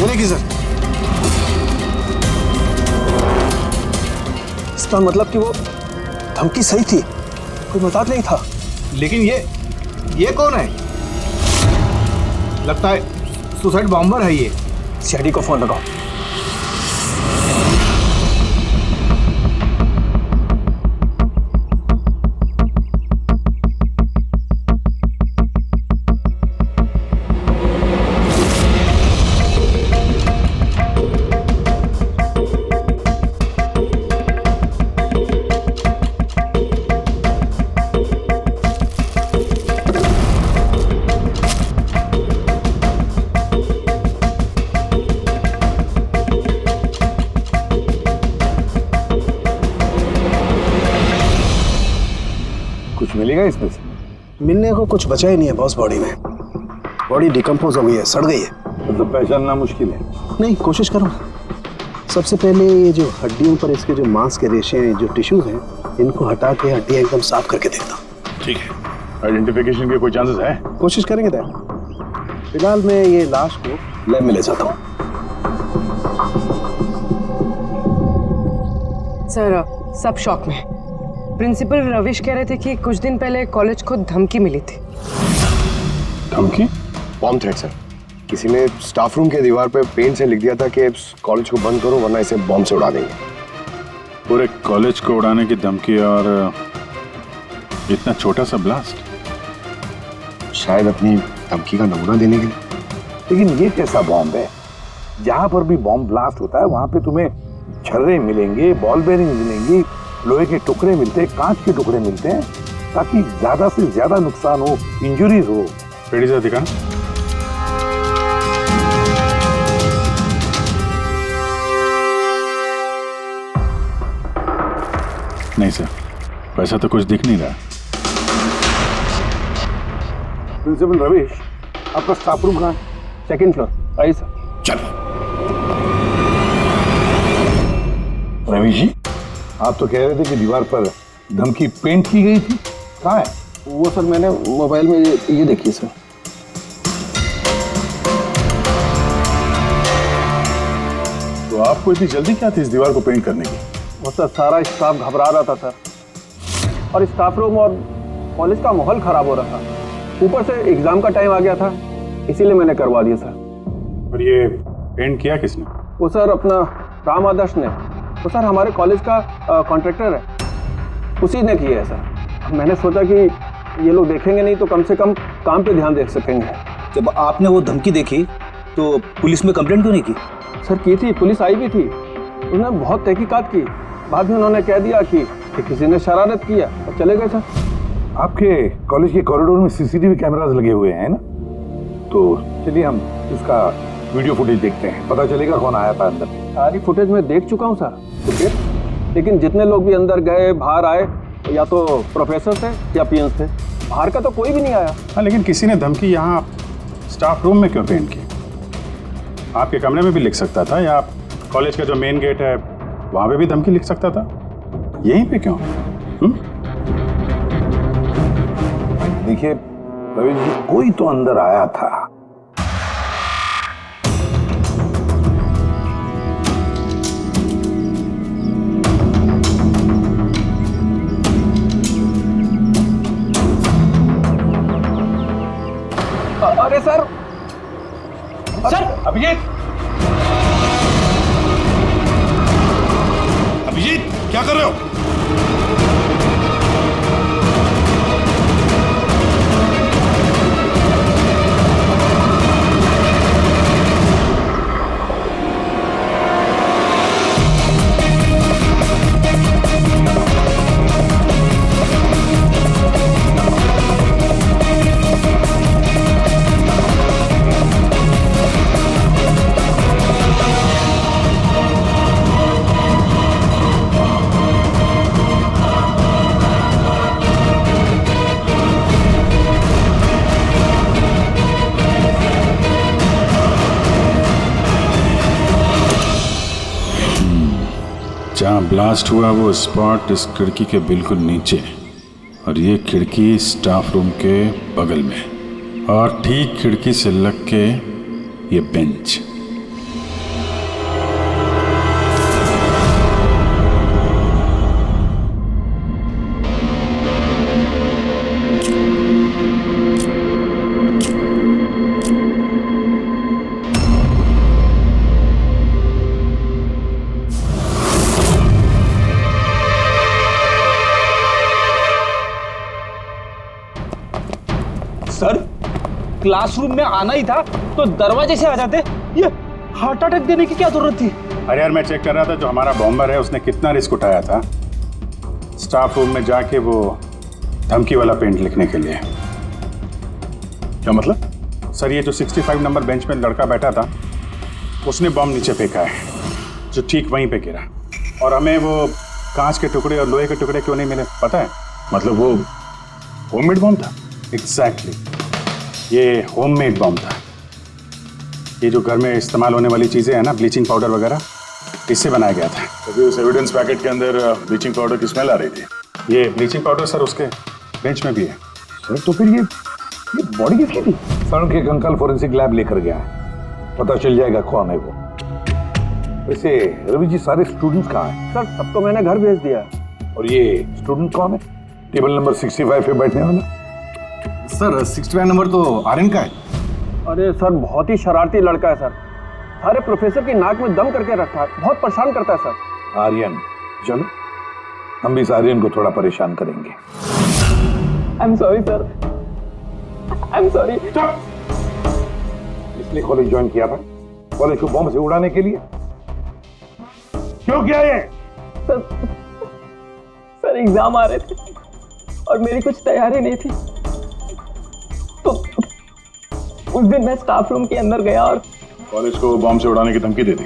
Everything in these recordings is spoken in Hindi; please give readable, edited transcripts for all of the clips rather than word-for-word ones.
वो देखिए सर, इसका मतलब कि वो धमकी सही थी, कोई मजाक नहीं था। लेकिन ये कौन है? लगता है सुसाइड बॉम्बर है ये। सीआईडी को फोन लगाओ। कुछ मिलेगा इसमें से? मिलने को कुछ बचा ही नहीं है बॉस। बॉडी में बॉडी डिकम्पोज हो गई है, सड़ गई है। मतलब पहचानना मुश्किल है। नहीं, कोशिश करो। सबसे पहले ये जो हड्डियों पर इसके जो मांस के रेशे हैं, जो टिश्यूज हैं, इनको हटा के हड्डियां एकदम साफ करके देखता हूँ। ठीक है। आइडेंटिफिकेशन के कोई चांसेस है? कोशिश करेंगे दैट। फिलहाल मैं ये लाश को लैब में ले जाता हूँ। सर, सब शॉक में। प्रिंसिपल रविश कह रहे थे कि कुछ दिन पहले कॉलेज को धमकी मिली थी। धमकी? Bomb threat sir. किसी ने स्टाफ रूम के दीवार पे पेंट से लिख दिया था कि कॉलेज को बंद करो वरना इसे बॉम्ब से उड़ा देंगे। पूरे कॉलेज को उड़ाने की धमकी और इतना छोटा सा ब्लास्ट? शायद अपनी धमकी का नमूना देने के लिए। लेकिन ये कैसा बॉम्ब है? जहां पर भी बॉम्ब ब्लास्ट होता है वहां पे तुम्हें छर्रे मिलेंगे, बॉल बेरिंग मिलेंगी, लोहे के टुकड़े मिलते हैं, कांच के टुकड़े मिलते हैं, ताकि ज्यादा से ज्यादा नुकसान हो, इंजरीज हो। पेड़ी से दिखा। नहीं सर, वैसा तो कुछ दिख नहीं रहा। प्रिंसिपल रविश, आपका स्टाफ रूम कहाँ है? Second floor. आइए सर। चलो। रविश जी, आप तो कह रहे थे कि दीवार पर धमकी पेंट की गई थी, कहाँ है? वो सर मैंने मोबाइल में ये देखिए सर। तो आपको इतनी जल्दी क्या थी इस दीवार को पेंट करने की? वो सर सारा स्टाफ घबरा रहा था सर, और स्टाफ रूम और कॉलेज का माहौल खराब हो रहा था। ऊपर से एग्जाम का टाइम आ गया था, इसीलिए मैंने करवा दिया सर। और ये पेंट किया किसने? वो सर अपना राम आदर्श ने। वो सर हमारे कॉलेज का कॉन्ट्रैक्टर है, उसी ने किया है सर। मैंने सोचा कि ये लोग देखेंगे नहीं तो कम से कम काम पे ध्यान दे सकेंगे। जब आपने वो धमकी देखी तो पुलिस में कंप्लेंट क्यों नहीं की? सर की थी, पुलिस आई भी थी, उन्होंने बहुत तहकीकात की। बाद में उन्होंने कह दिया कि किसी ने शरारत किया और चले गए सर। आपके कॉलेज के कॉरिडोर में सीसीटीवी कैमरास लगे हुए हैं ना? तो चलिए हम उसका वीडियो फुटेज देखते हैं, पता चलेगा कौन आया था अंदर। सारी फुटेज मैं देख चुका हूँ सर। तो फिर लेकिन जितने लोग भी अंदर गए बाहर आए, या तो प्रोफेसर थे या पीएन्स थे, बाहर का तो कोई भी नहीं आया। हाँ, लेकिन किसी ने धमकी यहाँ स्टाफ रूम में क्यों पेंट की? आपके कमरे में भी लिख सकता था, या कॉलेज का जो मेन गेट है वहाँ पे भी धमकी लिख सकता था, यहीं पे क्यों? देखिए रवि जी, कोई तो अंदर आया था। अरे सर, सर अभिजीत, अभिजीत क्या कर रहे हो? जहाँ ब्लास्ट हुआ वो स्पॉट इस खिड़की के बिल्कुल नीचे, और ये खिड़की स्टाफ रूम के बगल में, और ठीक खिड़की से लग के ये बेंच। क्लासरूम में आना ही था तो दरवाजे से आ जाते। ये हार्ट अटैक देने की क्या जरूरत थी? अरे यार मैं चेक कर रहा था जो हमारा बॉम्बर है उसने कितना रिस्क उठाया था स्टाफ रूम में जाके वो धमकी वाला पेंट लिखने के लिए। क्या मतलब? सर ये जो 65 नंबर बेंच में लड़का बैठा था उसने बॉम्ब नीचे फेंका है जो ठीक वहीं पे गिरा। और हमें वो कांच के टुकड़े और लोहे के टुकड़े क्यों नहीं मिले पता है? मतलब वो होममेड बॉम्ब था? एग्जैक्टली ये होममेड बॉम्ब था। ये जो घर में इस्तेमाल होने वाली चीज़ें हैं ना ब्लीचिंग पाउडर वगैरह इससे बनाया गया था। तो उस एविडेंस पैकेट के अंदर ब्लीचिंग पाउडर की स्मेल आ रही थी। ये ब्लीचिंग पाउडर सर उसके बेंच में भी है। सर तो फिर ये बॉडी किसकी थी? सर उनके अंकल फोरेंसिक लैब लेकर गया है, पता चल जाएगा कौन है वो। वैसे रवि जी सारे स्टूडेंट्स कहाँ हैं? सर सबको मैंने घर भेज दिया। और ये स्टूडेंट कौन है टेबल नंबर 65 पे बैठने वाला? सर 65 नंबर तो आर्यन का है। अरे सर बहुत ही शरारती लड़का है सर, सारे प्रोफेसर की नाक में दम करके रखा है, बहुत परेशान करता है सर। आर्यन, चलो हम भी इस आर्यन को थोड़ा परेशान करेंगे। I am sorry sir, I am sorry. इसलिए कॉलेज ज्वाइन किया था, कॉलेज को बॉम्ब से उड़ाने के लिए? क्यों किया ये? सर एग्जाम आ रहे थे और मेरी कुछ तैयारी नहीं थी, तो उस दिन मैं स्टाफ रूम के अंदर गया और कॉलेज को बॉम्ब से उड़ाने की धमकी दे दी।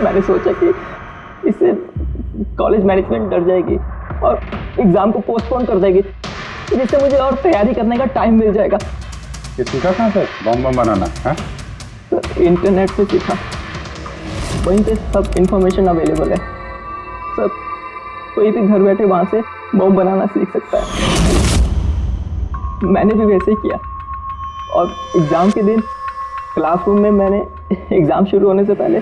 मैंने सोचा कि इससे कॉलेज मैनेजमेंट डर जाएगी और एग्जाम को पोस्टपोन कर देगी, जिससे मुझे और तैयारी करने का टाइम मिल जाएगा। ये सीखा कहाँ से बॉम्ब बनाना है? सर इंटरनेट पे सीखा, वहीं पे सब इंफॉर्मेशन अवेलेबल है। सर कोई भी घर बैठे वहाँ से बॉम्ब बनाना सीख सकता है। मैंने भी वैसे ही किया और एग्ज़ाम के दिन क्लासरूम में मैंने एग्ज़ाम शुरू होने से पहले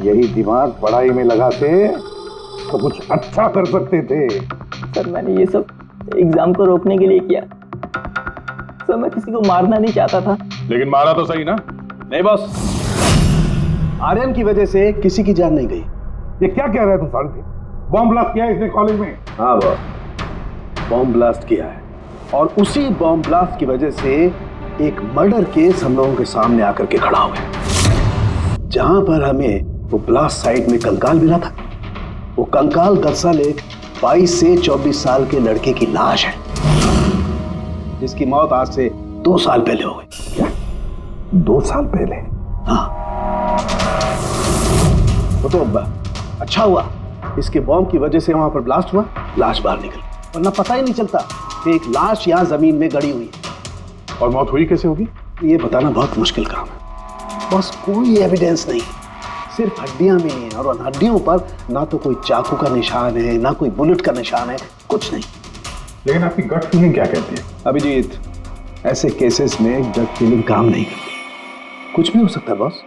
यही दिमाग पढ़ाई में लगाते तो कुछ अच्छा कर सकते थे। सर मैंने ये सब एग्जाम को रोकने के लिए किया। सर मैं किसी को मारना नहीं चाहता था। लेकिन मारा तो सही ना? नहीं बॉस, आर्यन की वजह से किसी की जान नहीं गई। ये क्या कह रहे हैं तुम साढ़े? बॉम्ब ब्लास्ट किया है इसने कॉलेज में? हाँ बॉस, बॉम्ब ब्लास्ट किया है और उसी बॉम्ब ब्लास्ट की वजह से एक मर्डर केस हम लोगों के सामने आकर के खड़ा हुआ है। जहां पर हमें वो ब्लास्ट साइट में कंकाल मिला था, वो कंकाल दरअसल एक 22 से 24 साल के लड़के की लाश है, जिसकी मौत आज से 2 साल पहले हो गई। क्या 2 साल पहले? हाँ, वो तो अच्छा हुआ इसके बॉम्ब की वजह से वहां पर ब्लास्ट हुआ, लाश बाहर निकली, वरना पता ही नहीं चलता कि एक लाश यहाँ जमीन में गड़ी हुई है। और मौत हुई कैसे होगी? ये बताना बहुत मुश्किल काम है बस। कोई एविडेंस नहीं, सिर्फ हड्डियां मिली हैं और उन हड्डियों पर ना तो कोई चाकू का निशान है, ना कोई बुलेट का निशान है, कुछ नहीं। लेकिन आपकी गट फीलिंग क्या कहती है? अभिजीत, ऐसे केसेस में गट फीलिंग काम नहीं करती। कुछ भी हो सकता है बॉस।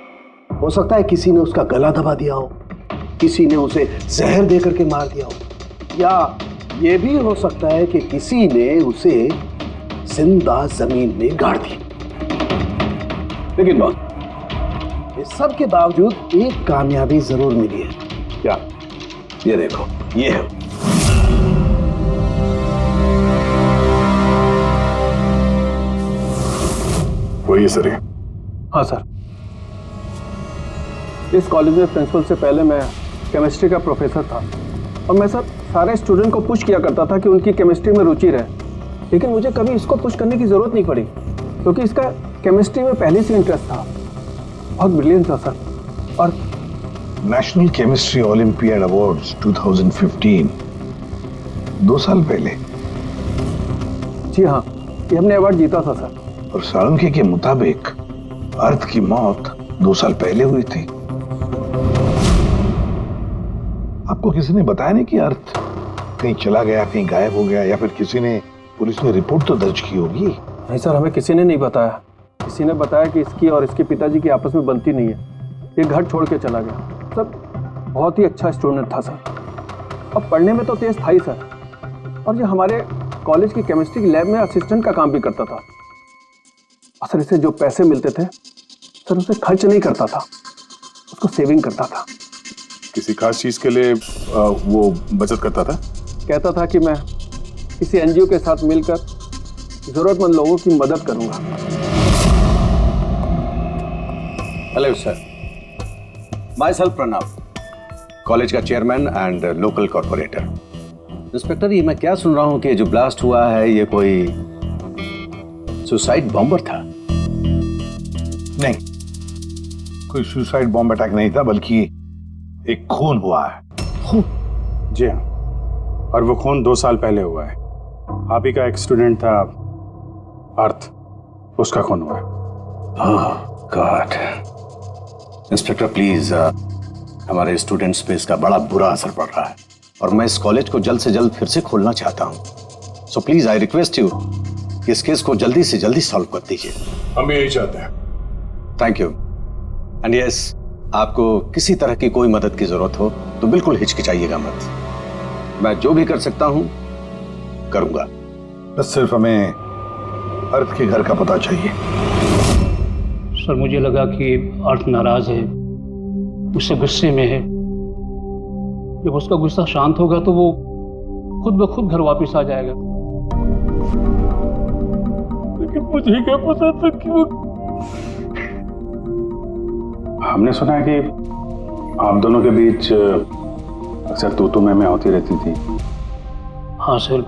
हो सकता है किसी ने उसका गला दबा दिया हो, किसी ने उसे जहर दे करके मार दिया हो, या ये भी हो सकता है कि किसी ने उसे जिंदा जमीन में गाड़ दिया। लेकिन बॉस, इस सब के बावजूद एक कामयाबी जरूर मिली है। क्या? ये देखो, ये है वही सर। हाँ सर, इस कॉलेज में प्रिंसिपल से पहले मैं केमिस्ट्री का प्रोफेसर था और मैं सर सारे स्टूडेंट को पुश किया करता था कि उनकी केमिस्ट्री में रुचि रहे, लेकिन मुझे कभी इसको पुश करने की जरूरत नहीं पड़ी क्योंकि इसका केमिस्ट्री में पहले से इंटरेस्ट था। बहुत ब्रिलियंट था सर। और नेशनल केमिस्ट्री ओलंपियाड अवार्ड्स 2015, 2 साल पहले। जी हाँ, ये हमने अवार्ड जीता था सर। और साळुंखे के मुताबिक अर्थ की मौत 2 साल पहले हुई थी। आपको किसी ने बताया नहीं कि अर्थ कहीं चला गया, कहीं गायब हो गया, या फिर किसी ने, पुलिस ने रिपोर्ट तो दर्ज की होगी? नहीं सर, हमें किसी ने नहीं बताया। किसी ने बताया कि इसकी और इसके पिताजी की आपस में बनती नहीं है, ये घर छोड़ के चला गया। सर बहुत ही अच्छा स्टूडेंट था सर, और पढ़ने में तो तेज था ही सर। और ये हमारे कॉलेज की केमिस्ट्री की लैब में असिस्टेंट का काम भी करता था। और सर इसे जो पैसे मिलते थे सर उसे खर्च नहीं करता था, उसको सेविंग करता था। किसी खास चीज के लिए वो बचत करता था? कहता था कि मैं किसी एनजीओ के साथ मिलकर जरूरतमंद लोगों की मदद करूंगा। Hello sir, my self Pranav, college का chairman and local corporator. Inspector, ये मैं क्या सुन रहा हूँ कि जो ब्लास्ट हुआ है ये कोई सुसाइड बॉम्बर था? नहीं, कोई सुसाइड बॉम्ब अटैक नहीं था, बल्कि एक खून हुआ है। खून? जी हाँ, और वो खून 2 साल पहले हुआ है। आप ही का एक स्टूडेंट था अर्थ, उसका खून हुआ है। गॉड। इंस्पेक्टर प्लीज, हमारे स्टूडेंट्स पे इसका बड़ा बुरा असर पड़ रहा है और मैं इस कॉलेज को जल्द से जल्द फिर से खोलना चाहता हूँ। So please I request you कि इस केस को जल्दी से जल्दी सॉल्व कर दीजिए। हम भी यही चाहते हैं। Thank you. एंड यस, आपको किसी तरह की कोई मदद की जरूरत हो तो बिल्कुल हिचकिचाइएगा मत। मैं जो भी कर सकता हूं करूंगा। बस सिर्फ हमें अर्थ के घर का पता चाहिए। सर मुझे लगा कि अर्थ नाराज है, उससे गुस्से में है। जब उसका गुस्सा शांत होगा तो वो खुद ब खुद घर वापस आ जाएगा। लेकिन मुझे क्या पता था कि वो... हमने सुना है कि आप दोनों के बीच अक्सर तू मैं होती रहती थी। हाँ सर,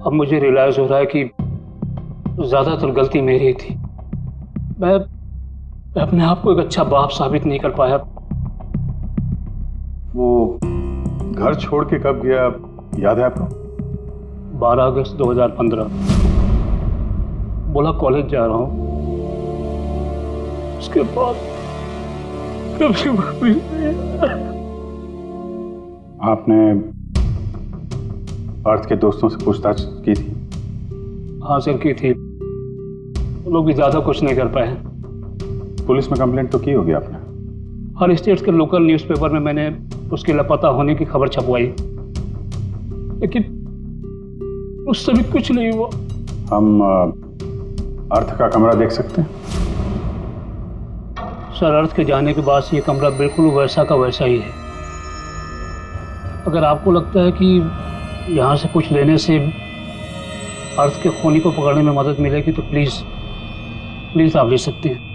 अब मुझे रियलाइज हो रहा है कि ज्यादातर गलती मेरी थी। मैं अपने आप को एक अच्छा बाप साबित नहीं कर पाया। वो घर छोड़ के कब गया, याद है आपको? 12 अगस्त 2015। बोला कॉलेज जा रहा हूँ। उसके बाद कभी आपने अर्थ के दोस्तों से पूछताछ की थी? हाँ सर, की थी। वो लोग भी ज्यादा कुछ नहीं कर पाए। पुलिस में कंप्लेंट तो की होगी आपने? हर स्टेट के लोकल न्यूज़पेपर में मैंने उसके लापता होने की खबर छपवाई, लेकिन उससे भी कुछ नहीं हुआ। हम अर्थ का कमरा देख सकते हैं? सर, अर्थ के जाने के बाद से ये कमरा बिल्कुल वैसा का वैसा ही है। अगर आपको लगता है कि यहाँ से कुछ लेने से अर्थ के खूनी को पकड़ने में मदद मिलेगी तो प्लीज आप ले सकते हैं।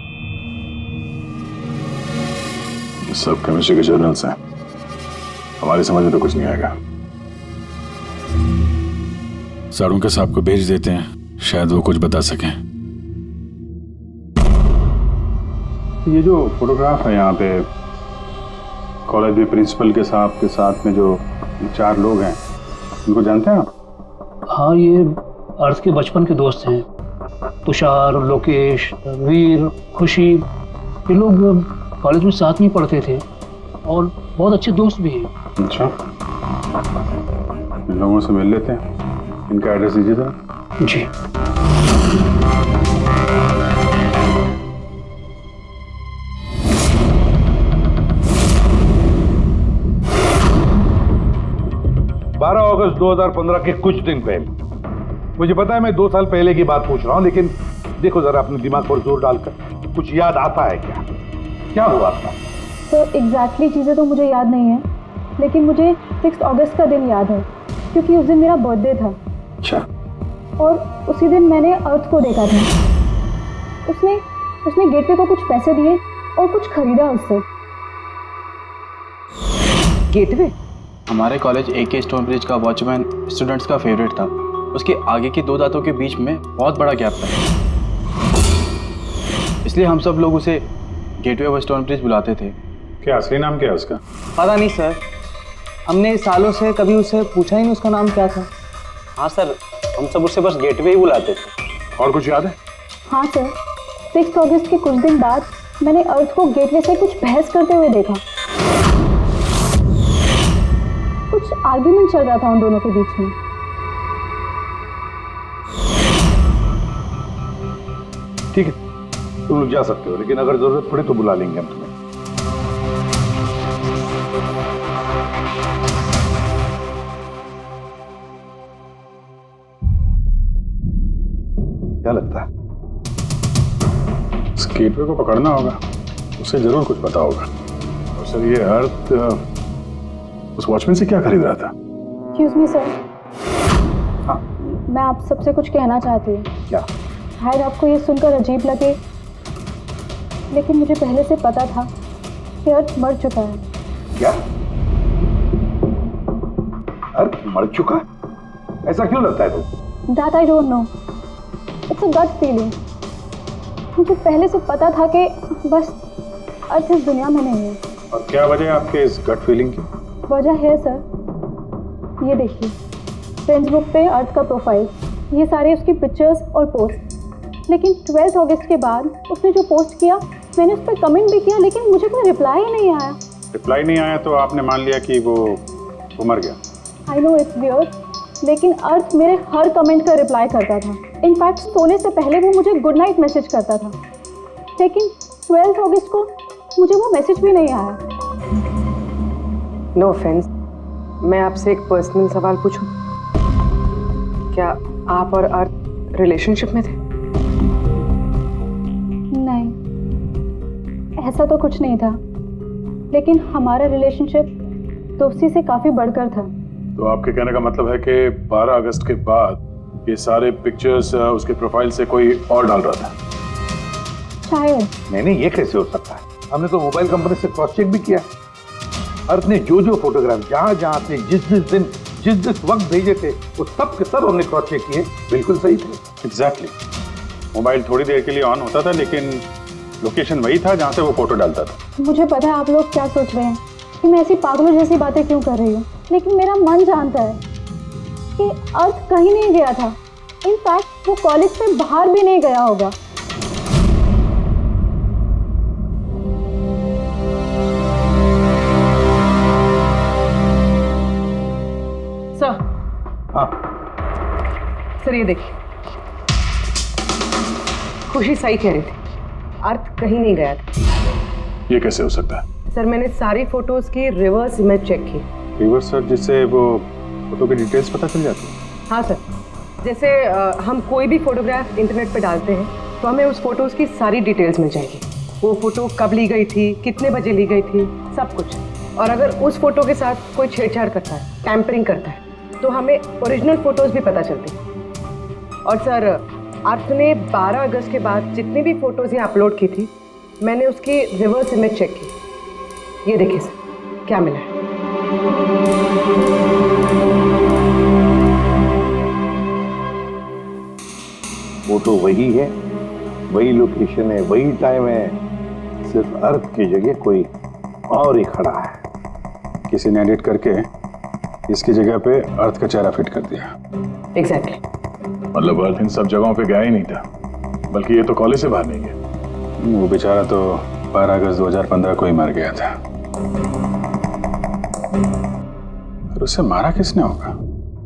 सब केमिस्ट्री के जर्नल्स हैं, हमारी समझ में तो कुछ नहीं आएगा। साळुंखे साहब को भेज देते हैं, शायद वो कुछ बता सकें। ये जो फोटोग्राफ है यहाँ पे कॉलेज में प्रिंसिपल के साहब के साथ में जो 4 लोग हैं, उनको जानते हैं आप? हाँ, ये अर्थ के बचपन के दोस्त हैं। तुषार, लोकेश, वीर, खुशी, ये लोग कॉलेज में साथ में पढ़ते थे और बहुत अच्छे दोस्त भी हैं। अच्छा, इन लोगों से मिल लेते हैं। इनका एड्रेस दीजिए जरा। जी। अगस्त 2015 के कुछ दिन पहले, मुझे पता है मैं 2 साल पहले की बात पूछ रहा हूं, लेकिन देखो जरा अपने दिमाग पर जोर डालकर, कुछ याद आता है क्या हुआ था? तो एग्जैक्टली चीज़ें तो मुझे याद नहीं है, लेकिन मुझे 6 अगस्त का दिन याद है क्योंकि उस दिन मेरा बर्थडे था। अच्छा। और उसी दिन मैंने अर्थ को देखा था। उसने गेटवे को कुछ पैसे दिए और कुछ खरीदा उससे। गेटवे? हमारे कॉलेज AK स्टोन ब्रिज का वॉचमैन स्टूडेंट्स का फेवरेट था। उसके आगे के 2 दांतों के बीच में बहुत बड़ा गैप था, इसलिए हम सब लोग उसे गेटवे ऑफ स्टोन ब्रिज बुलाते थे। क्या असली नाम क्या है उसका? पता नहीं सर, हमने सालों से कभी उससे पूछा ही नहीं उसका नाम क्या था। हाँ सर, हम सब उससे बस गेटवे ही बुलाते थे। और कुछ याद है? हाँ सर, 6 अगस्त के कुछ दिन बाद मैंने अर्थ को गेटवे से कुछ बहस करते हुए देखा। कुछ आर्ग्यूमेंट चल रहा था उन दोनों के बीच में। ठीक है, तुम लोग जा सकते हो, लेकिन अगर जरूरत पड़े तो बुला लेंगे हम तुम्हें। क्या लगता है? इस गेटवे को पकड़ना होगा, उसे जरूर कुछ पता होगा। और सर, ये अर्थ उस वॉचमैन से क्या खरीद रहा था? एक्सक्यूज मी सर, हाँ, मैं आप सबसे कुछ कहना चाहती हूँ। क्या? शायद आपको ये सुनकर अजीब लगे, लेकिन मुझे पहले से पता था कि अर्थ मर चुका है। क्या? अर्थ मर चुका? ऐसा क्यों लगता है तुम? That I don't know. It's a gut feeling. मुझे पहले से पता था कि बस अर्थ इस दुनिया में नहीं है। और क्या वजह है आपके इस गट फीलिंग की? वजह है सर, ये देखिए फ्रेंड्स बुक पे अर्थ का प्रोफाइल, ये सारे उसकी पिक्चर्स और पोस्ट। लेकिन 12 अगस्त के बाद उसने जो पोस्ट किया, मैंने उस पर कमेंट भी किया, लेकिन मुझे कोई रिप्लाई ही नहीं आया। रिप्लाई नहीं आया तो आपने मान लिया कि वो मर गया? आई नो इट्स वियर्ड, लेकिन अर्थ मेरे हर कमेंट का रिप्लाई करता था। इनफैक्ट सोने से पहले वो मुझे गुड नाइट मैसेज करता था। लेकिन 12 अगस्त को मुझे वो मैसेज भी नहीं आया। नो ऑफेंस, मैं आपसे एक पर्सनल सवाल पूछूं? क्या आप और अर्थ रिलेशनशिप में थे? नहीं, ऐसा तो कुछ नहीं था, लेकिन हमारा रिलेशनशिप दोस्ती से काफ़ी बढ़कर था। तो आपके कहने का मतलब है कि 12 अगस्त के बाद ये सारे पिक्चर्स उसके प्रोफाइल से कोई और डाल रहा था? शायद। नहीं, ये कैसे हो सकता है? हमने तो मोबाइल कंपनी से क्रॉस चेक भी किया। अर्थ ने जो फोटोग्राफ जहां से जिस दिन जिस वक्त भेजे थे, वो सब के सब हमने क्रॉस चेक किए, बिल्कुल सही थे। एग्जैक्टली। मोबाइल थोड़ी देर के लिए ऑन होता था, लेकिन लोकेशन वही था जहां से वो फोटो डालता था। मुझे पता है आप लोग क्या सोच रहे हैं कि मैं ऐसी पागलों जैसी बातें क्यों कर रही हूँ, लेकिन मेरा मन जानता है कि अर्थ कहीं नहीं गया था। इनफैक्ट वो कॉलेज से बाहर भी नहीं गया होगा। सर। हाँ सर, ये देखिए, खुशी सही कह रही थी, अर्थ कहीं नहीं गया था। ये कैसे हो सकता है? सर, मैंने सारी फोटोज की रिवर्स इमेज चेक की। रिवर्स सर, जिससे वो फोटो की डिटेल्स पता चल जाती है? हाँ सर, जैसे हम कोई भी फोटोग्राफ इंटरनेट पे डालते हैं तो हमें उस फोटोज की सारी डिटेल्स मिल जाएगी। वो फोटो कब ली गई थी, कितने बजे ली गई थी, सब कुछ। और अगर उस फोटो के साथ कोई छेड़छाड़ करता है, टैंपरिंग करता है, तो हमें ओरिजिनल फोटोज भी पता चलती हैं। और सर, अर्थ ने 12 अगस्त के बाद जितनी भी फोटोज ये अपलोड की थी, मैंने उसकी रिवर्स इमेज चेक की। ये देखिए सर, क्या मिला है। फोटो वही है, वही लोकेशन है, वही टाइम है, सिर्फ अर्थ की जगह कोई और ही खड़ा है। किसी ने एडिट करके इसकी जगह पे अर्थ का चेहरा फिट कर दिया। एग्जैक्टली। मतलब अर्थ इन सब जगहों पे गया ही नहीं था, बल्कि ये तो कॉलेज से बाहर नहीं गया। वो बेचारा तो 12 अगस्त 2015 को ही मर गया था। और उसे मारा किसने होगा?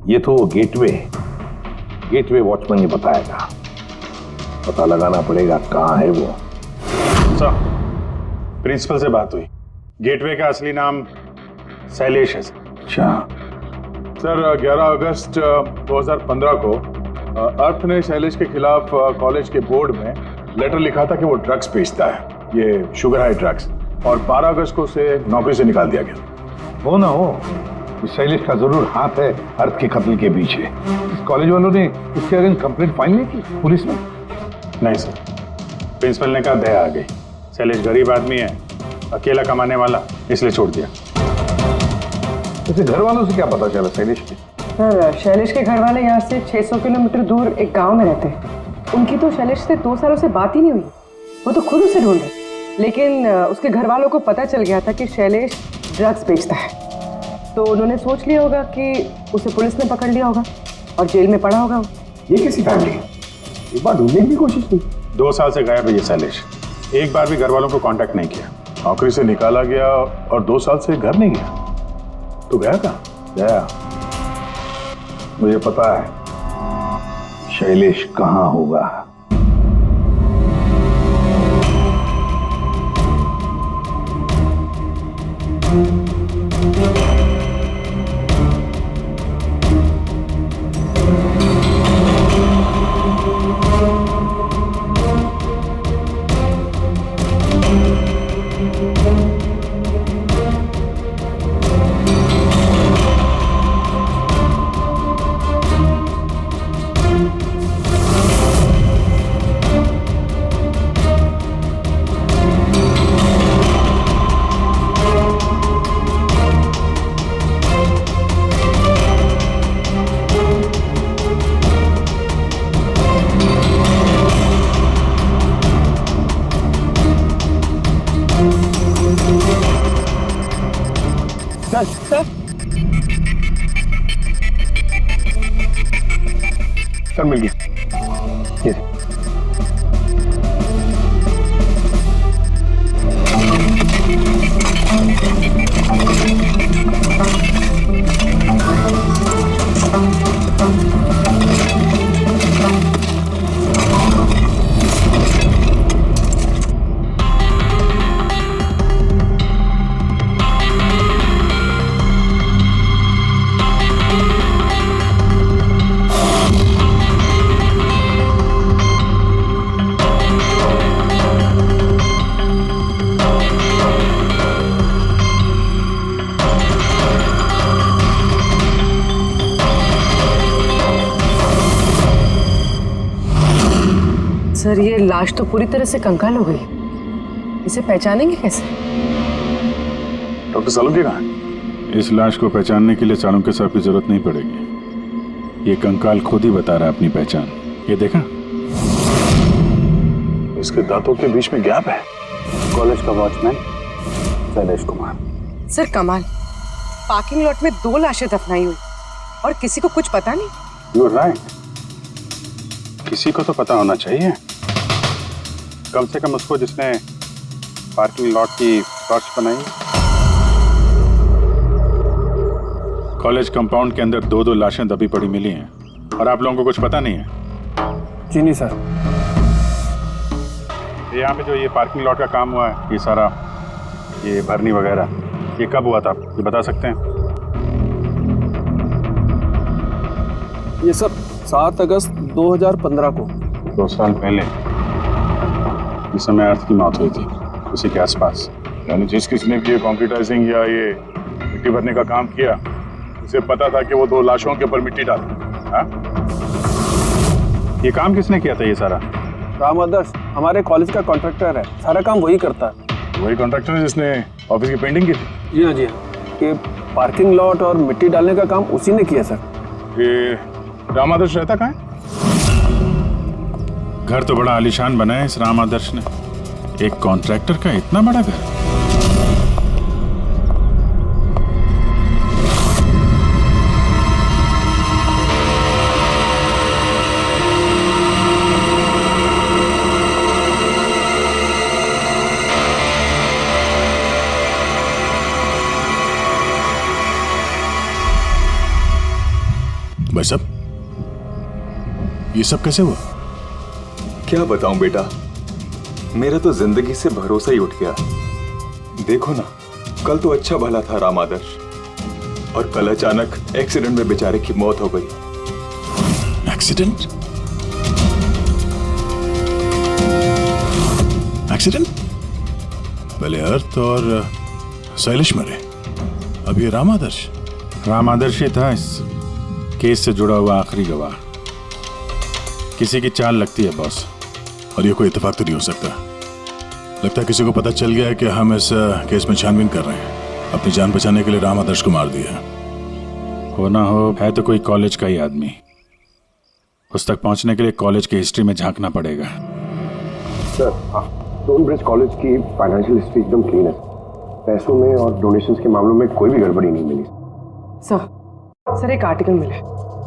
ये तो गेटवे वॉचमैन ही बताएगा। पता लगाना पड़ेगा कहाँ है वो। सर, प्रिंसिपल से बात हुई। गेटवे का असली नाम शैलेश है। अच्छा सर, 11 अगस्त 2015 को अर्थ ने शैलेश के खिलाफ कॉलेज के बोर्ड में लेटर लिखा था कि वो ड्रग्स बेचता है, ये शुगर हाई ड्रग्स। और 12 अगस्त को उसे नौकरी से निकाल दिया गया। हो ना हो, इस शैलेश का जरूर हाथ है अर्थ के कत्ल के पीछे। इस कॉलेज वालों ने इसके अगेंस्ट कंप्लेंट फाइल नहीं की पुलिस में? नहीं सर, प्रिंसिपल ने कहा दया आ गई, शैलेश गरीब आदमी है, अकेला कमाने वाला, इसलिए छोड़ दिया। तुझे घर वालों से क्या पता चला शैलेश के? सर शैलेश के घर वाले यहाँ से 600 किलोमीटर दूर एक गांव में रहते हैं। उनकी तो शैलेश से 2 सालों से बात ही नहीं हुई। वो तो खुद उसे ढूंढ रहे, लेकिन उसके घर वालों को पता चल गया था कि शैलेश ड्रग्स बेचता है। तो उन्होंने सोच लिया होगा कि उसे पुलिस ने पकड़ लिया होगा और जेल में पड़ा होगा। ये कैसी फैमिली? एक बार ढूंढने की कोशिश की। 2 साल से गायब है ये शैलेश। एक बार भी घर वालों को कांटेक्ट नहीं किया। नौकरी से निकाला गया और 2 साल से घर नहीं गया। तो गया कहाँ? गया, मुझे पता है शैलेश कहाँ होगा। सर मिल गया। ये सर ये लाश तो पूरी तरह से कंकाल हो गई, इसे पहचानेंगे कैसे? डॉक्टर सालुंके कहाँ है? इस लाश को पहचानने के लिए चाणक्य साहब की जरूरत नहीं पड़ेगी। ये कंकाल खुद ही बता रहा है अपनी पहचान। ये देखा, इसके दांतों के बीच में गैप है। कॉलेज का वॉचमैन शैलेश कुमार। सर कमाल, पार्किंग लॉट में 2 लाशें दफनाई हुई और किसी को कुछ पता नहीं। यू आर राइट, किसी को तो पता होना चाहिए, कम से कम उसको जिसने पार्किंग लॉट की फर्श बनाई। कॉलेज कंपाउंड के अंदर 2 लाशें दबी पड़ी मिली हैं और आप लोगों को कुछ पता नहीं है? जी नहीं सर। यहाँ पे जो ये पार्किंग लॉट का काम हुआ है, ये सारा ये भरनी वगैरह, ये कब हुआ था ये बता सकते हैं? ये सर 7 अगस्त 2015 को। 2 साल पहले इस समय अर्थ की मौत हुई थी, उसी के आसपास। यानी जिस किसने भी ये कंक्रीटाइजिंग या ये मिट्टी भरने का काम किया, उसे पता था कि वो 2 लाशों के ऊपर मिट्टी डाले। हाँ? ये काम किसने किया था ये सारा? राम आदर्श हमारे कॉलेज का कॉन्ट्रैक्टर है, सारा काम वही करता है। वही कॉन्ट्रैक्टर है जिसने ऑफिस की पेंटिंग की थी? जी हाँ जी हाँ, ये पार्किंग लॉट और मिट्टी डालने का काम उसी ने किया सर। ये राम आदर्श रहता कहाँ है? घर तो बड़ा आलीशान बना है इस राम आदर्श ने, एक कॉन्ट्रैक्टर का इतना बड़ा घर। भाई साहब, ये सब कैसे हुआ? क्या बताऊं बेटा, मेरा तो जिंदगी से भरोसा ही उठ गया। देखो ना, कल तो अच्छा भला था राम आदर्श, और कल अचानक एक्सीडेंट में बेचारे की मौत हो गई। एक्सीडेंट? एक्सीडेंट? पहले अर्थ और शैलेश मरे, अब ये राम आदर्श। राम आदर्श ही था इस केस से जुड़ा हुआ आखिरी गवाह। किसी की चाल लगती है बॉस, और ये कोई इत्तेफाक तो नहीं हो सकता। लगता है किसी को पता चल गया है कि हम इस केस में छानबीन कर रहे हैं। अपनी जान बचाने के लिए राम आदर्श को मार दिया। हो ना हो है तो कोई कॉलेज का ही आदमी। उस तक पहुंचने के लिए कॉलेज की हिस्ट्री में झांकना पड़ेगा। सर, स्टोनब्रिज कॉलेज की फाइनेंशियल हिस्ट्री एकदम क्लीन है। पैसों में और डोनेशंस के मामलों में कोई भी गड़बड़ी नहीं मिली। सर एक आर्टिकल मिला है।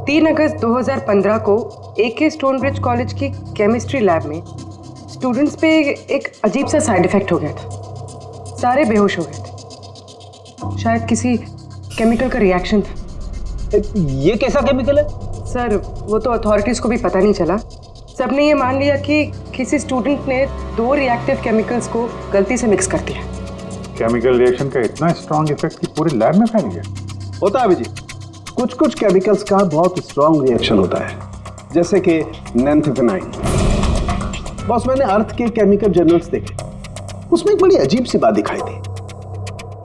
3 अगस्त 2015 को AK स्टोनब्रिज कॉलेज की केमिस्ट्री लैब में स्टूडेंट्स पे एक अजीब सा साइड इफेक्ट हो गया था। सारे बेहोश हो गए थे। शायद किसी केमिकल का रिएक्शन था। ये कैसा केमिकल है? सर वो तो अथॉरिटीज को भी पता नहीं चला। सबने ये मान लिया कि किसी स्टूडेंट ने 2 रिएक्टिव केमिकल्स को गलती से मिक्स कर दिया। केमिकल रिएक्शन का इतना स्ट्रॉन्ग इफेक्ट कि पूरे लैब में फैल गया। होता है अभिजीत, कुछ केमिकल्स का बहुत स्ट्रॉन्ग रिएक्शन होता है, जैसे कि नैंथेफेनाइन। बॉस, मैंने अर्थ के केमिकल जर्नल्स देखे, उसमें एक बड़ी अजीब सी बात दिखाई थी।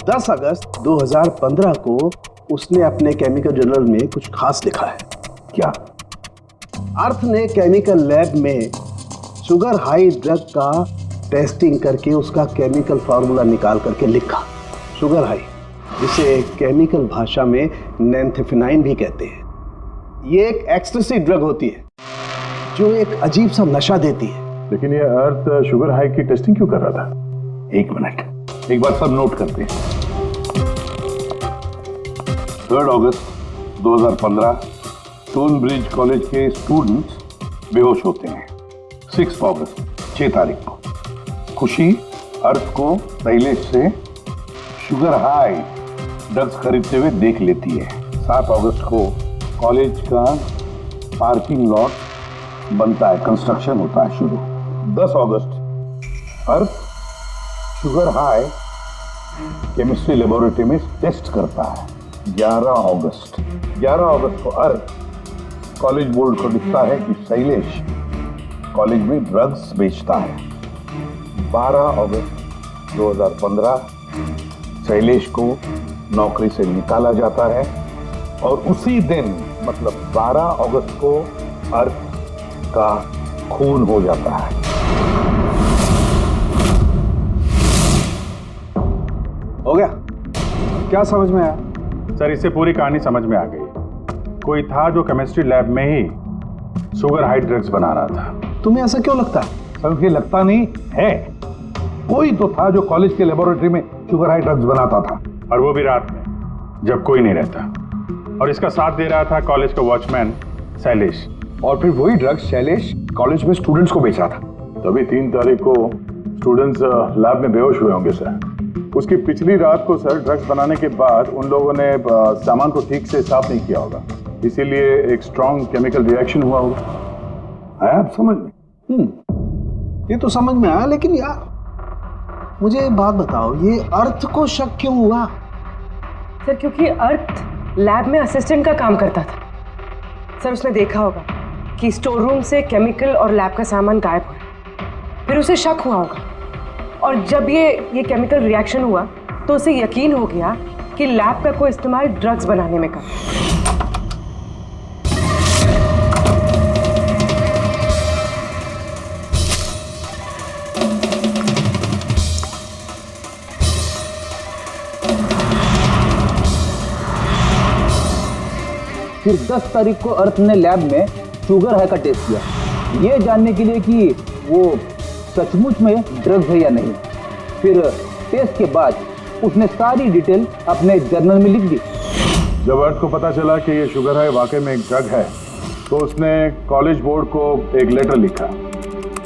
10 अगस्त 2015 को उसने अपने केमिकल जर्नल में कुछ खास लिखा है। क्या? अर्थ ने केमिकल लैब में शुगर हाई ड्रग का टेस्टिंग करके उसका केमिकल फार्मूला निकाल करके लिखा। शुगर हाई, जिसे केमिकल भाषा में नैंथेफेनाइन भी कहते हैं। ये एक एक्सटेसी ड्रग होती है जो एक अजीब सा नशा देती है। लेकिन ये अर्थ शुगर हाई की टेस्टिंग क्यों कर रहा था? 1 मिनट, एक बात सब नोट करते हैं। 3 अगस्त 2015 स्टोनब्रिज कॉलेज के स्टूडेंट्स बेहोश होते हैं। 6 अगस्त 6 तारीख को खुशी अर्थ को शैलेश से शुगर हाई ड्रग्स खरीदते हुए देख लेती है। 7 अगस्त को कॉलेज का पार्किंग लॉट बनता है, कंस्ट्रक्शन होता है शुरू। 10 अगस्त अर्थ शुगर हाई केमिस्ट्री लेबोरेटरी में टेस्ट करता है। 11 अगस्त को अर्थ कॉलेज बोर्ड को लिखता है कि शैलेश कॉलेज में ड्रग्स बेचता है। 12 अगस्त 2015 शैलेश को नौकरी से निकाला जाता है और उसी दिन मतलब 12 अगस्त को अर्थ का खून हो जाता है। हो गया? क्या समझ में आया? सर इससे पूरी कहानी समझ में आ गई। कोई था जो केमिस्ट्री लैब में ही शुगर हाई ड्रग्स बना रहा था। तुम्हें ऐसा क्यों लगता है? सर मुझे लगता नहीं है, कोई तो था जो कॉलेज के लेबोरेटरी में शुगर हाई ड्रग्स बनाता था, और वो भी रात में जब कोई नहीं रहता। और इसका साथ दे रहा था कॉलेज का वॉचमैन शैलेश। और फिर वही ड्रग्स शैलेश कॉलेज में स्टूडेंट्स को बेच रहा था। तभी 3 तारीख को स्टूडेंट्स लैब में बेहोश हुए होंगे सर। उसकी पिछली रात को सर ड्रग्स बनाने के बाद उन लोगों ने सामान को ठीक से साफ नहीं किया होगा, इसीलिए एक स्ट्रॉन्ग केमिकल रिएक्शन हुआ होगा। आया आप समझ में? ये तो समझ में आया, लेकिन यार मुझे एक बात बताओ, ये अर्थ को शक क्यों हुआ? सर क्योंकि अर्थ लैब में असिस्टेंट का काम करता था। सर उसने देखा होगा कि स्टोर रूम से केमिकल और लैब का सामान गायब हो गया, फिर उसे शक हुआ होगा। और जब ये केमिकल रिएक्शन हुआ तो उसे यकीन हो गया कि लैब का कोई इस्तेमाल ड्रग्स बनाने में कर। फिर 10 तारीख को अर्थ ने लैब में शुगर हाई का टेस्ट किया, ये जानने के लिए कि वो सचमुच में ड्रग्स है या नहीं। फिर टेस्ट के बाद उसने सारी डिटेल अपने जर्नल में लिख दी। जब अर्थ को पता चला कि ये शुगर हाई वाकई में एक ड्रग है तो उसने कॉलेज बोर्ड को एक लेटर लिखा,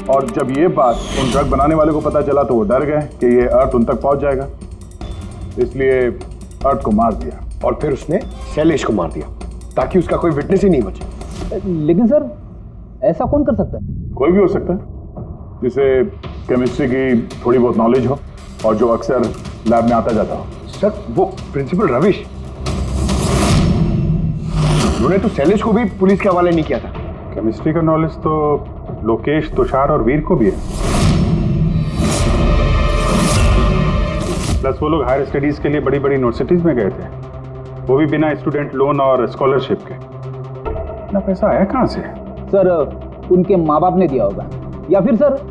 और जब ये बात उन ड्रग बनाने वाले को पता चला तो वो डर गए कि ये अर्थ उन तक पहुंच जाएगा, इसलिए अर्थ को मार दिया। और फिर उसने शैलेश को मार दिया ताकि उसका कोई विटनेस ही नहीं बचे। लेकिन सर ऐसा कौन कर सकता है? कोई भी हो सकता है जिसे केमिस्ट्री की थोड़ी बहुत नॉलेज हो और जो अक्सर लैब में आता जाता हो। सर वो प्रिंसिपल रविश, उन्होंने तो शैलेश को भी पुलिस के हवाले नहीं किया था। केमिस्ट्री का नॉलेज तो लोकेश, तुषार और वीर को भी है। प्लस वो लोग हायर स्टडीज के लिए बड़ी बड़ी यूनिवर्सिटीज में गए थे, वो भी बिना स्टूडेंट लोन और स्कॉलरशिप के। इतना पैसा आया कहाँ से? सर उनके माँ बाप ने दिया होगा, या फिर सर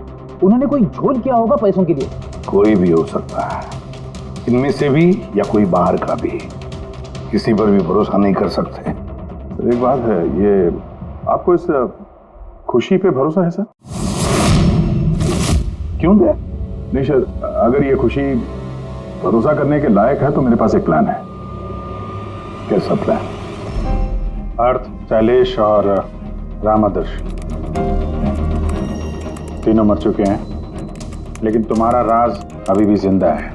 उन्होंने कोई झोल किया होगा पैसों के लिए। कोई भी हो सकता है, इनमें से भी या कोई बाहर का भी। किसी पर भी भरोसा नहीं कर सकते। एक बात है, ये आपको इस खुशी पे भरोसा है सर? क्यों दे? नहीं सर, अगर ये खुशी भरोसा करने के लायक है तो मेरे पास एक प्लान है। कैसा प्लान? अर्थ, शैलेश और राम आदर्श तीनों मर चुके हैं, लेकिन तुम्हारा राज अभी भी जिंदा है।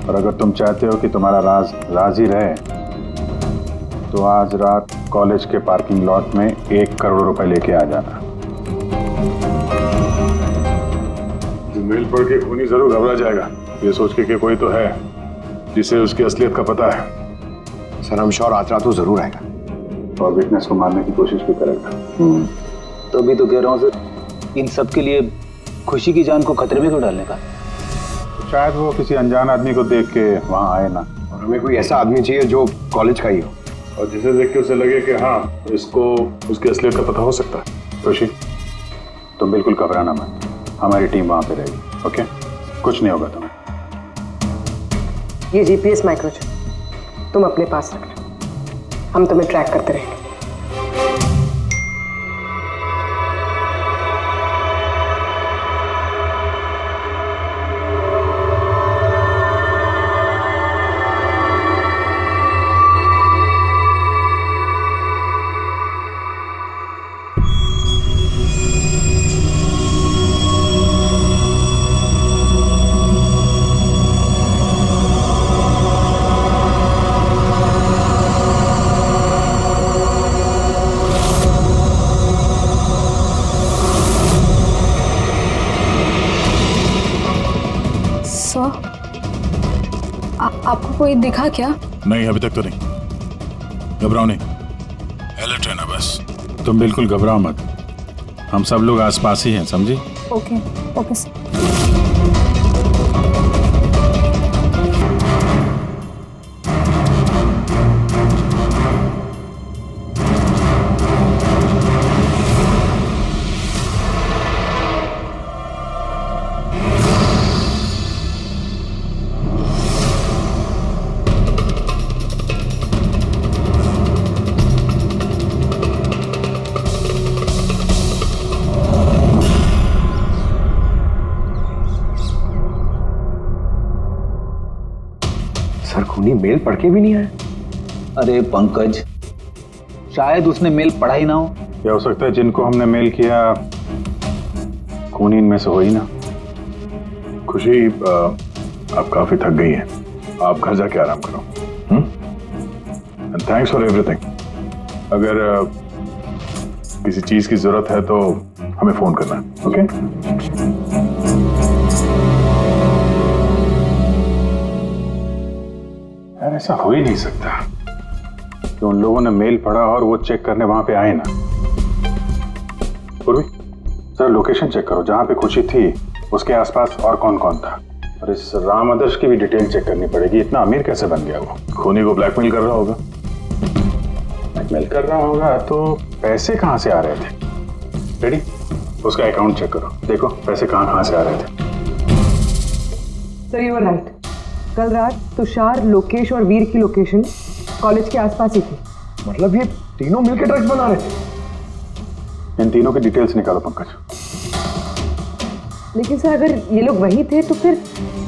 और अगर तुम चाहते हो कि तुम्हारा राज राज ही रहे तो आज रात कॉलेज के पार्किंग लॉट में 1 करोड़ रुपए लेके आ जाना। मेल पढ़ के खूनी जरूर घबरा जाएगा, ये सोच के कि कोई तो है जिसे उसकी असलियत का पता है। सर हम श्योर आज रात तो जरूर आएगा और विटनेस को मारने की कोशिश भी करेगा। तो अभी तो कह रहा हूँ सर, इन सब के लिए खुशी की जान को खतरे में क्यों डालने का? शायद वो किसी अनजान आदमी को देख के वहां आए ना, और हमें कोई ऐसा आदमी चाहिए जो कॉलेज का ही हो और जिसे देख के उसे लगे कि हाँ इसको उसकी असलियत का पता हो सकता है। खुशी, तुम बिल्कुल घबराना मत, हमारी टीम वहां पे रहेगी। ओके, कुछ नहीं होगा तुम्हें। ये जीपीएस माइक्रोचिप तुम अपने पास रखना, हम तुम्हें ट्रैक करते रहेंगे। आपको कोई दिखा क्या? नहीं, अभी तक तो नहीं। घबराओ नहीं, अलर्ट रहना बस। तुम बिल्कुल घबराओ मत, हम सब लोग आसपास ही हैं, समझी? Okay okay sir. सर खूनी मेल पढ़ के भी नहीं आया। अरे पंकज, शायद उसने मेल पढ़ा ही ना हो। क्या हो सकता है जिनको हमने मेल किया खूनी इनमें से हो ही ना। खुशी, आप काफी थक गई हैं, आप घर जाके आराम करो। And thanks for everything. अगर किसी चीज की जरूरत है तो हमें फोन करना, ओके? ऐसा हो ही नहीं सकता कि उन लोगों ने मेल पढ़ा और वो चेक करने वहां पे आए ना। पूर्वी, सर लोकेशन चेक करो, जहां पे खुशी थी उसके आसपास और कौन कौन था। और इस राम आदर्श की भी डिटेल चेक करनी पड़ेगी। इतना अमीर कैसे बन गया वो? खूनी को ब्लैकमेल कर रहा होगा। ब्लैकमेल कर रहा होगा तो पैसे कहां से आ रहे थे? रेडी, उसका अकाउंट चेक करो, देखो पैसे कहां से आ रहे थे। सर यू आर राइट, कल रात तुषार, लोकेश और वीर की लोकेशन कॉलेज के आसपास ही थी। मतलब ये तीनों मिलकर ड्रग्स बना रहे थे? इन तीनों की डिटेल्स निकालो पंकज। लेकिन सर अगर ये लोग वही थे तो फिर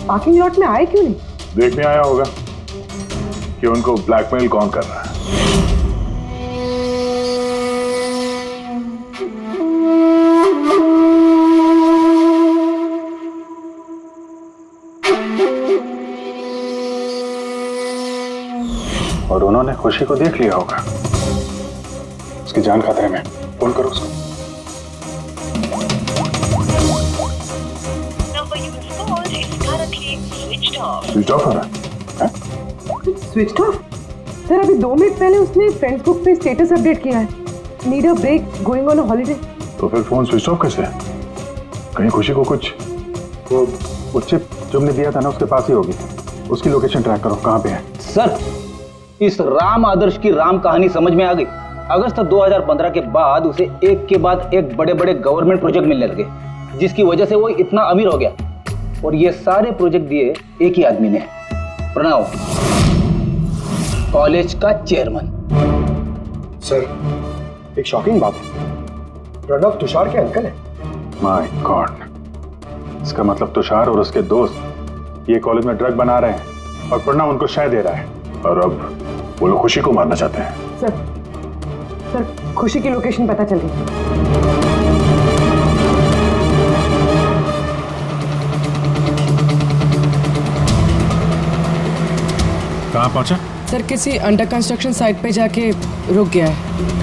पार्किंग लॉट में आए क्यों नहीं? देखने आया होगा कि उनको ब्लैकमेल कौन कर रहा है। और उन्होंने खुशी को देख लिया होगा, उसकी जान खतरे में। फोन करो उसको। स्विच ऑफ हो रहा है? Switch off? सर अभी 2 मिनट पहले उसने फेसबुक पे स्टेटस अपडेट किया है, need a break, going on a holiday. तो फिर फोन स्विच ऑफ कैसे है? कहीं खुशी को कुछ वो चिप जो हमने दिया था ना उसके पास ही होगी। उसकी लोकेशन ट्रैक करो, कहाँ पे है? सर इस राम आदर्श की राम कहानी समझ में आ गई। अगस्त 2015 के बाद उसे एक के बाद एक बड़े बड़े गवर्नमेंट प्रोजेक्ट मिलने लगे, जिसकी वजह से वो इतना अमीर हो गया। और ये सारे प्रोजेक्ट दिए एक ही आदमी ने, प्रणव। कॉलेज का चेयरमैन। सर एक शॉकिंग बात है, प्रणव तुषार के अंकल है। माय गॉड, इसका मतलब तुषार और उसके दोस्त ये कॉलेज में ड्रग बना रहे हैं और प्रणव उनको शय दे रहा है, और अब वो लोग खुशी को मारना चाहते हैं। सर खुशी की लोकेशन पता चल गई। कहाँ पहुंचा? सर किसी अंडर कंस्ट्रक्शन साइट पे जाके रुक गया है।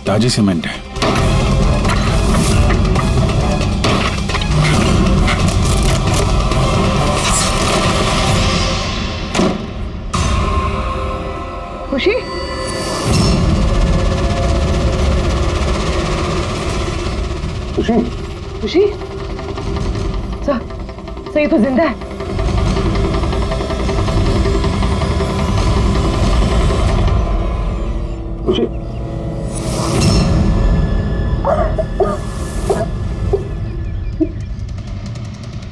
ताजी सीमेंट है। खुशी खुशी खुशी सही तो जिंदा है। खुशी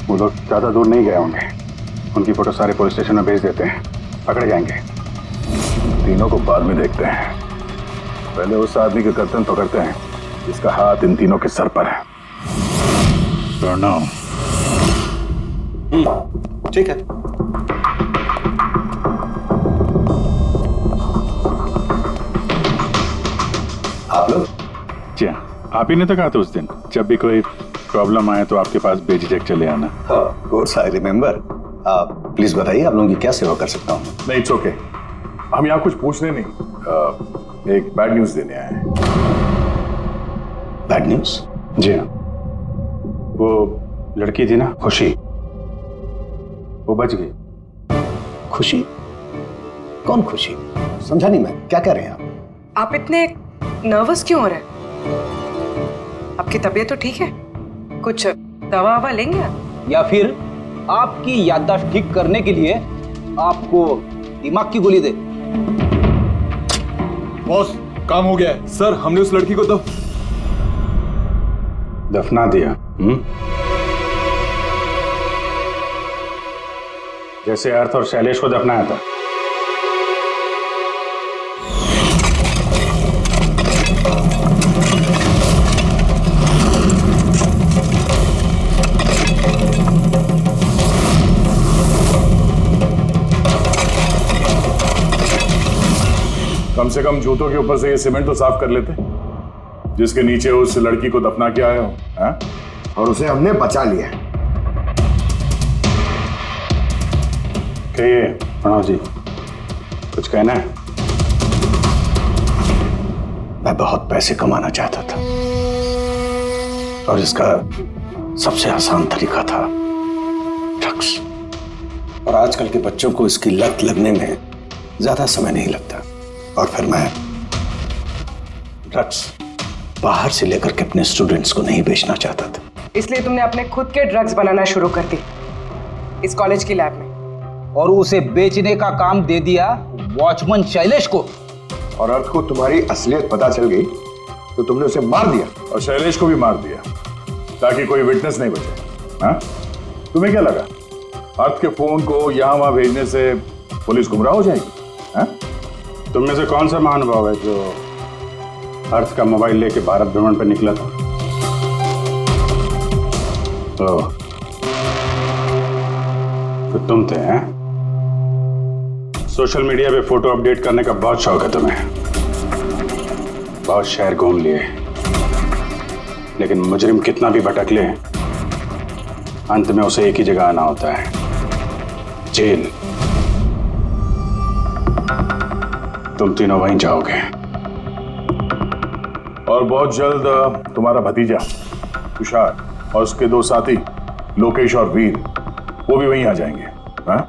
वो लोग ज्यादा दूर नहीं गए होंगे, उनकी फोटो सारे पुलिस स्टेशन में भेज देते हैं, पकड़े जाएंगे। तीनों को बाद में देखते हैं, पहले उस आदमी के गर्दन पकड़ते हैं जिसका हाथ इन तीनों के सर पर है। प्रणव, ठीक है। आप लोग? जी हाँ, आप ही ने तो कहा था उस दिन, जब भी कोई प्रॉब्लम आए तो आपके पास बेझिझक चले आना। Of course I remember. आप प्लीज बताइए, आप लोगों की क्या सेवा कर सकता हूँ? नहीं, इट्स ओके, हम यहाँ कुछ पूछने नहीं, एक बैड न्यूज देने आए हैं। Bad news? जी हाँ, वो लड़की थी ना खुशी, वो बच गई। खुशी? कौन खुशी? समझा नहीं मैं, क्या कह रहे हैं आप? आप इतने नर्वस क्यों हो रहे हैं? आपकी तबीयत तो ठीक है? कुछ दवा ववा लेंगे आप? या फिर आपकी याददाश्त ठीक करने के लिए आपको दिमाग की गोली दे? बॉस, काम हो गया है। सर, हमने उस लड़की को दफना दिया। जैसे अर्थ और शैलेश को दफनाया था। कम से कम जूतों के ऊपर से ये सीमेंट तो साफ कर लेते, जिसके नीचे उस लड़की को दफना के आए हो, हैं? और उसे हमने बचा लिया है। कहिए प्रणव जी, कुछ कहना है? मैं बहुत पैसे कमाना चाहता था और इसका सबसे आसान तरीका था ड्रग्स। और आजकल के बच्चों को इसकी लत लगने में ज्यादा समय नहीं लगता। और फिर मैं ड्रग्स बाहर से लेकर के अपने स्टूडेंट्स को नहीं बेचना चाहता था। इसलिए तुमने अपने खुद के ड्रग्स बनाना शुरू कर दी इस कॉलेज की लैब में, और उसे बेचने का काम दे दिया वॉचमैन शैलेश को। और अर्थ को तुम्हारी असलियत पता चल गई तो तुमने उसे मार दिया, और शैलेश को भी मार दिया ताकि कोई विटनेस नहीं बचे। हाँ? तुम्हें क्या लगा अर्थ के फोन को यहां वहां भेजने से पुलिस गुमराह हो जाएगी? हाँ? तुम में से कौन सा महानुभाव है जो अर्थ का मोबाइल लेके भारत भ्रमण पर निकला था? तो तुम थे, हैं? सोशल मीडिया पे फोटो अपडेट करने का बहुत शौक है तुम्हें। बहुत शहर घूम लिए, लेकिन मुजरिम कितना भी भटक ले, अंत में उसे एक ही जगह आना होता है, जेल। तुम तीनों वहीं जाओगे। और बहुत जल्द तुम्हारा भतीजा तुषार और उसके दो साथी लोकेश और वीर, वो भी वहीं आ जाएंगे। हाँ?